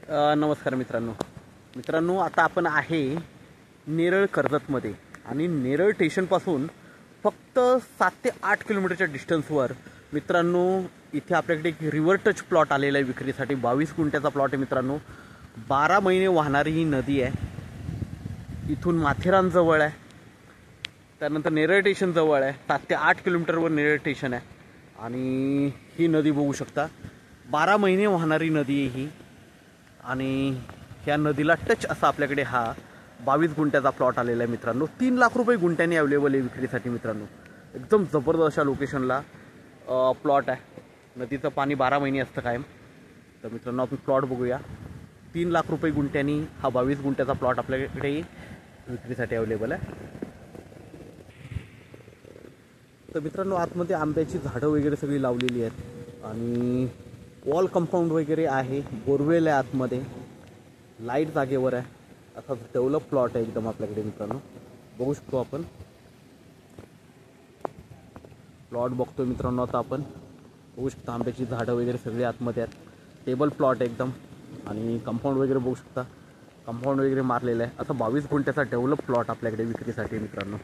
नमस्कार मित्रांनो, आता आपण आहे नेरळ कर्जतमध्ये आणि नेरळ स्टेशनपासून फक्त 7 ते 8 किलोमीटरच्या डिस्टन्सवर मित्रांनो इथे आपल्याकडे एक रिव्हर टच प्लॉट आलेला आहे विक्रीसाठी. 22 गुंठ्याचा प्लॉट आहे मित्रांनो. 12 महिने वाहणारी ही नदी आहे. इथून माथेरान जवळ आहे, त्यानंतर नेरळ स्टेशन जवळ आहे. 7 ते 8 किलोमीटरवर नेरळ स्टेशन आहे आणि ही नदी बघू शकता. 12 महिने वाहणारी नदी आहे ही आणि ह्या नदीला टच असा आपल्याकडे हा 22 गुंठ्याचा प्लॉट आलेला आहे मित्रांनो. 3 लाख रुपये गुंठ्याने अवेलेबल आहे विक्रीसाठी मित्रांनो. एकदम जबरदस्त अशा लोकेशनला प्लॉट आहे. नदीचं पाणी 12 महिने असतं कायम. तर मित्रांनो आपण प्लॉट बघूया. 3 लाख रुपये गुंठ्यानी हा 22 गुंठ्याचा प्लॉट आपल्याकडे विक्रीसाठी अवेलेबल आहे. तर मित्रांनो आतमध्ये आंब्याची झाडं वगैरे सगळी लावलेली आहेत आणि वॉल कंपाऊंड वगैरे आहे. बोरवेल आहे आतमध्ये. लाईट जागेवर आहे. असा डेव्हलप प्लॉट आहे एकदम आपल्याकडे मित्रांनो. बघू शकतो आपण प्लॉट बघतोय मित्रांनो. आता आपण बघू शकता आंब्याची झाडं वगैरे सगळी आतमध्ये आहेत. टेबल प्लॉट आहे एकदम आणि कंपाऊंड वगैरे बघू शकता. कंपाऊंड वगैरे मारलेलं आहे. असा 22 गुंठ्याचा डेव्हलप प्लॉट आपल्याकडे विक्रीसाठी मित्रांनो.